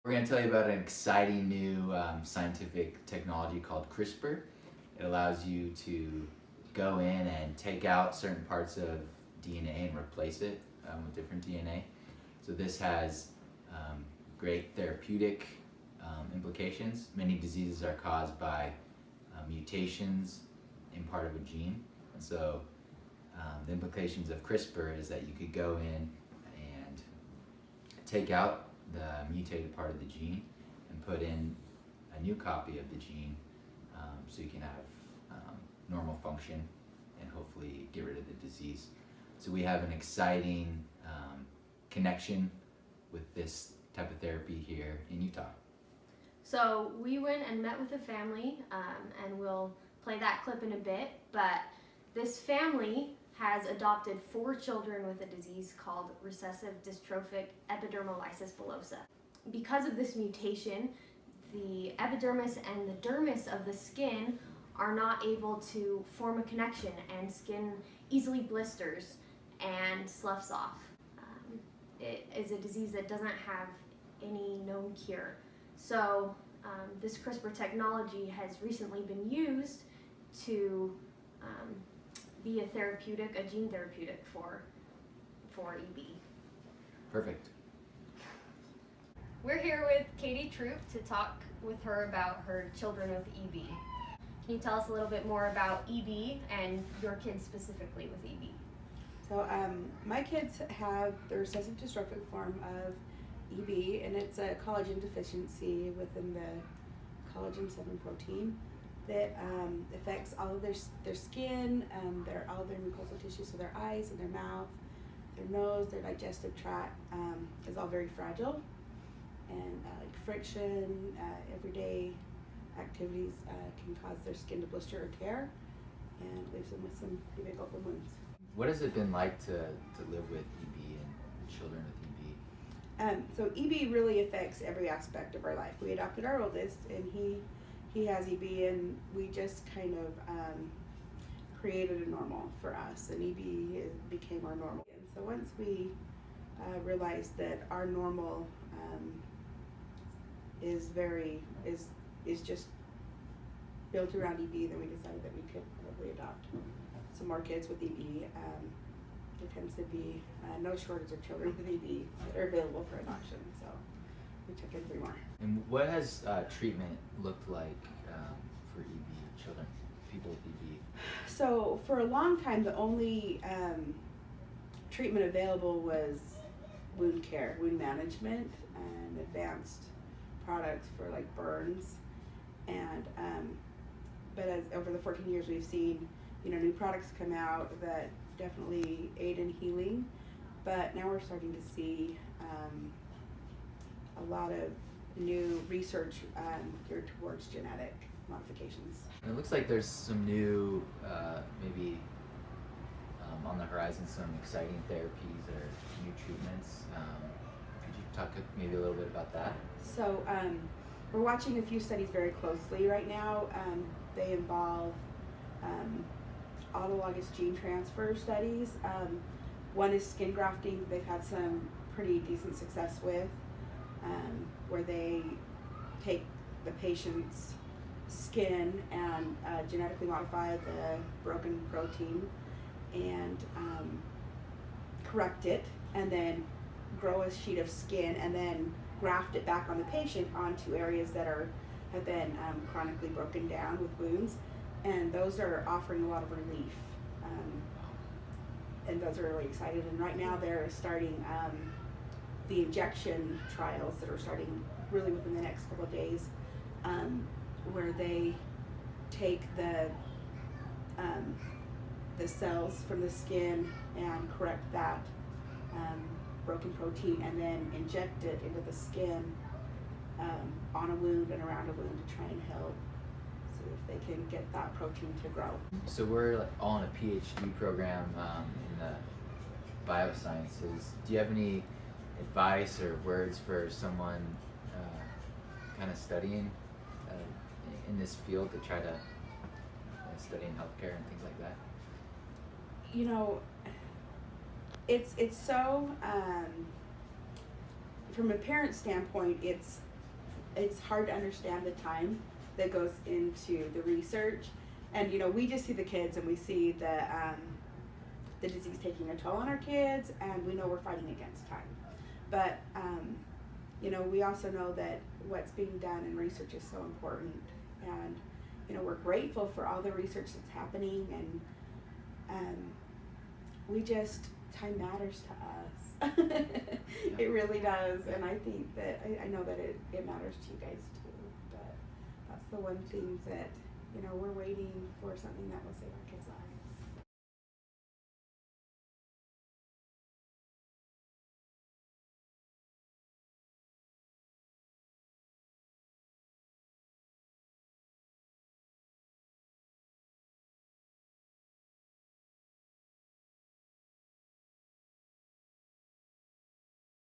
We're going to tell you about an exciting new scientific technology called CRISPR. It allows you to go in and take out certain parts of DNA and replace it with different DNA. So this has great therapeutic implications. Many diseases are caused by mutations in part of a gene. And so the implications of CRISPR is that you could go in and take out the mutated part of the gene and put in a new copy of the gene so you can have normal function and hopefully get rid of the disease. So we have an exciting connection with this type of therapy here in Utah. So we went and met with a family, and we'll play that clip in a bit, but this family has adopted 4 children with a disease called recessive dystrophic epidermolysis bullosa. Because of this mutation, the epidermis and the dermis of the skin are not able to form a connection, and skin easily blisters and sloughs off. It is a disease that doesn't have any known cure. So this CRISPR technology has recently been used to be a therapeutic, a gene therapeutic for EB. Perfect. We're here with Katie Troop to talk with her about her children with EB. Can you tell us a little bit more about EB and your kids specifically with EB? So my kids have the recessive dystrophic form of EB, and it's a collagen deficiency within the collagen 7 protein that affects all of their skin, all of their mucosal tissue, so their eyes and their mouth, their nose, their digestive tract is all very fragile, and like friction, everyday activities can cause their skin to blister or tear, and leaves them with some pretty big open wounds. What has it been like to live with EB and children with EB? So EB really affects every aspect of our life. We adopted our oldest, and he has EB, and we just kind of created a normal for us, and EB became our normal. And so once we realized that our normal is just built around EB, then we decided that we could probably adopt some more kids with EB. There tends to be no shortage of children with EB that are available for adoption, so we took in 3 more. And what has treatment looked like for EB children, people with EB? So for a long time, the only treatment available was wound care, wound management, and advanced products for like burns. And but as over the 14 years, we've seen new products come out that definitely aid in healing. But now we're starting to see a lot of new research geared towards genetic modifications. And it looks like there's some new, maybe on the horizon, some exciting therapies or new treatments. Could you talk maybe a little bit about that? So we're watching a few studies very closely right now. They involve autologous gene transfer studies. One is skin grafting. They've had some pretty decent success with, where they take the patient's skin and genetically modify the broken protein and correct it, and then grow a sheet of skin and then graft it back on the patient onto areas that have been chronically broken down with wounds, and those are offering a lot of relief, and those are really excited. And right now they're starting the injection trials that are starting really within the next couple of days, where they take the cells from the skin and correct that broken protein, and then inject it into the skin on a wound and around a wound to try and help see if they can get that protein to grow. So we're all in a PhD program in the biosciences. Do you have any advice or words for someone kind of studying in this field to try to study in healthcare and things like that? It's so from a parent standpoint, it's it's hard to understand the time that goes into the research. And you know, we just see the kids and we see the disease taking a toll on our kids, and we know we're fighting against time. But you know, we also know that what's being done in research is so important, and you know, we're grateful for all the research that's happening, and we just, time matters to us. It really does, and I think that I know that it matters to you guys too. But that's the one thing that, you know, we're waiting for something that will save our kids' lives.